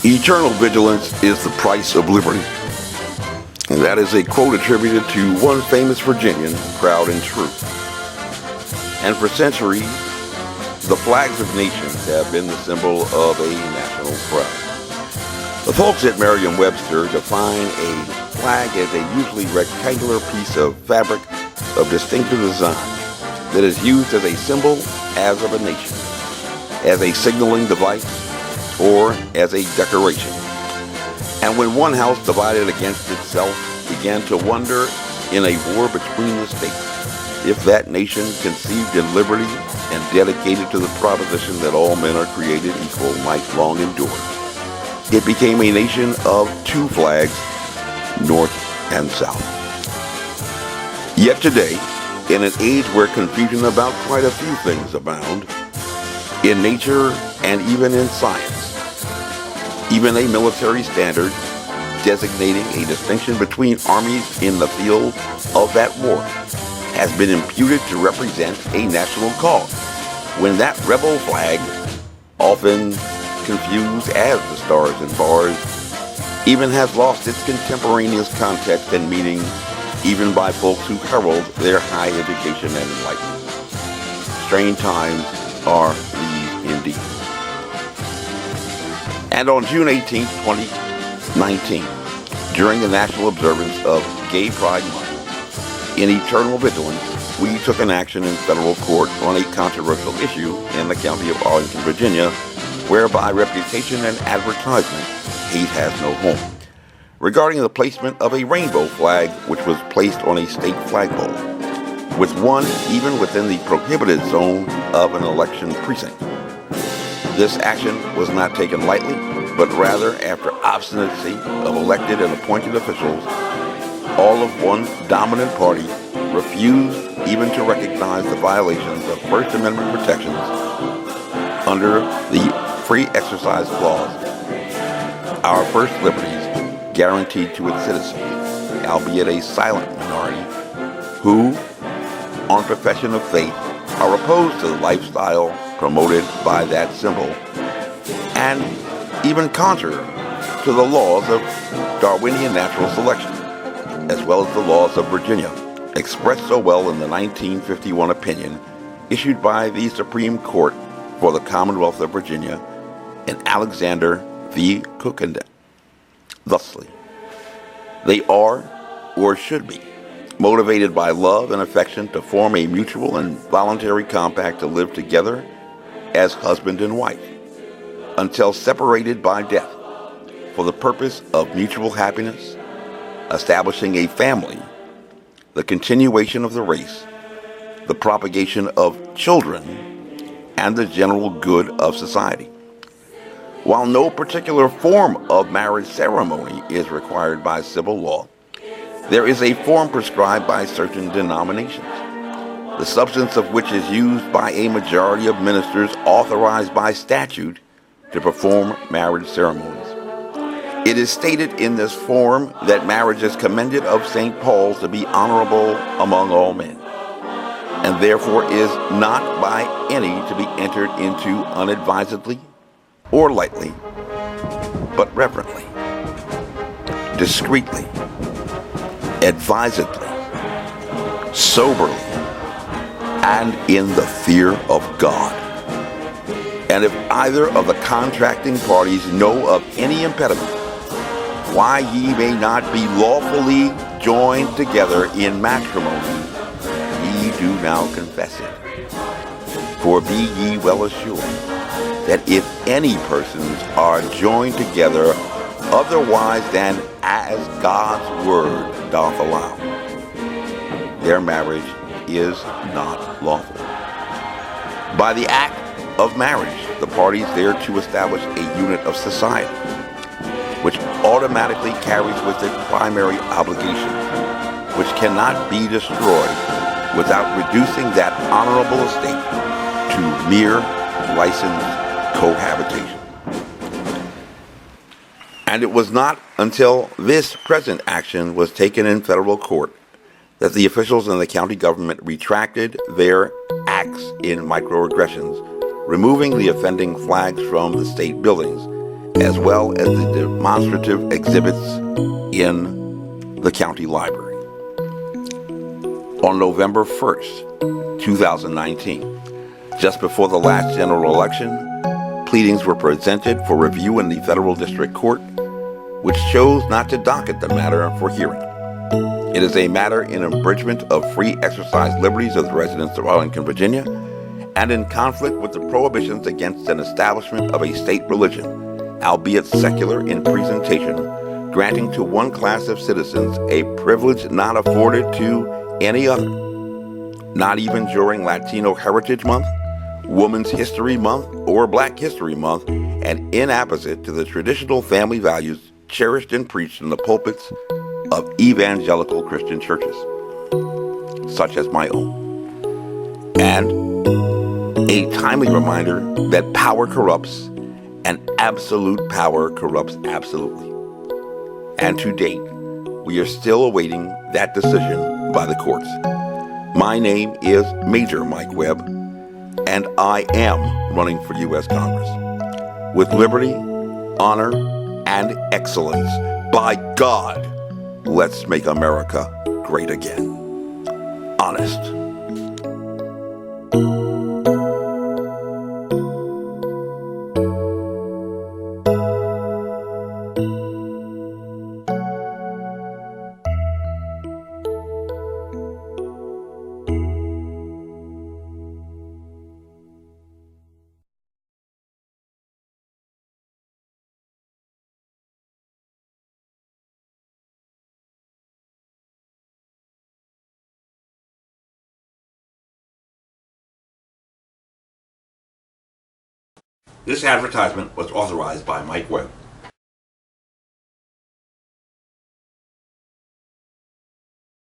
Eternal vigilance is the price of liberty. And that is a quote attributed to one famous Virginian, proud and true. And for centuries, the flags of nations have been the symbol of a national pride. The folks at Merriam-Webster define a flag as a usually rectangular piece of fabric of distinctive design that is used as a symbol as of a nation, as a signaling device, or as a decoration. And when one house divided against itself began to wonder in a war between the states if that nation conceived in liberty and dedicated to the proposition that all men are created equal might long endure, it became a nation of two flags, North and South. Yet today, in an age where confusion about quite a few things abound, in nature and even in science, even a military standard designating a distinction between armies in the field of that war has been imputed to represent a national cause, when that rebel flag, often confused as the stars and bars, even has lost its contemporaneous context and meaning, even by folks who herald their high education and enlightenment. Strange times are these indeed. And on June 18, 2019, during the national observance of Gay Pride Month, in eternal vigilance, we took an action in federal court on a controversial issue in the County of Arlington, Virginia, whereby reputation and advertisement, hate has no home, regarding the placement of a rainbow flag which was placed on a state flagpole, with one even within the prohibited zone of an election precinct. This action was not taken lightly, but rather after obstinacy of elected and appointed officials, all of one dominant party refused even to recognize the violations of First Amendment protections under the Free Exercise Clause, our first liberties guaranteed to its citizens, albeit a silent minority, who, on profession of faith, are opposed to the lifestyle promoted by that symbol, and even contrary to the laws of Darwinian natural selection, as well as the laws of Virginia, expressed so well in the 1951 opinion issued by the Supreme Court for the Commonwealth of Virginia in Alexander v. Cookenden. Thusly, they are, or should be, motivated by love and affection to form a mutual and voluntary compact to live together as husband and wife, until separated by death, for the purpose of mutual happiness, establishing a family, the continuation of the race, the propagation of children, and the general good of society. While no particular form of marriage ceremony is required by civil law, there is a form prescribed by certain denominations, the substance of which is used by a majority of ministers authorized by statute to perform marriage ceremonies. It is stated in this form that marriage is commended of St. Paul to be honorable among all men, and therefore is not by any to be entered into unadvisedly or lightly, but reverently, discreetly, advisedly, soberly, and in the fear of God. And if either of the contracting parties know of any impediment, why ye may not be lawfully joined together in matrimony, ye do now confess it. For be ye well assured that if any persons are joined together otherwise than as God's word doth allow, their marriage is not lawful. By the act of marriage, the parties thereto establish a unit of society, which automatically carries with it primary obligations, which cannot be destroyed without reducing that honorable estate to mere licensed cohabitation. And it was not until this present action was taken in federal court that the officials in the county government retracted their acts in microaggressions, removing the offending flags from the state buildings as well as the demonstrative exhibits in the county library. On November 1st, 2019, just before the last general election, pleadings were presented for review in the Federal District Court, which chose not to docket the matter for hearing. It is a matter in abridgment of free exercise liberties of the residents of Arlington, Virginia, and in conflict with the prohibitions against an establishment of a state religion, albeit secular in presentation, granting to one class of citizens a privilege not afforded to any other, not even during Latino Heritage Month, Women's History Month, or Black History Month, and inapposite to the traditional family values cherished and preached in the pulpits of evangelical Christian churches, such as my own. And a timely reminder that power corrupts, and absolute power corrupts absolutely. And to date, we are still awaiting that decision by the courts. My name is Major Mike Webb, and I am running for U.S. Congress. With liberty, honor, and excellence, by God, let's make America great again. Honest. This advertisement was authorized by Mike Webb.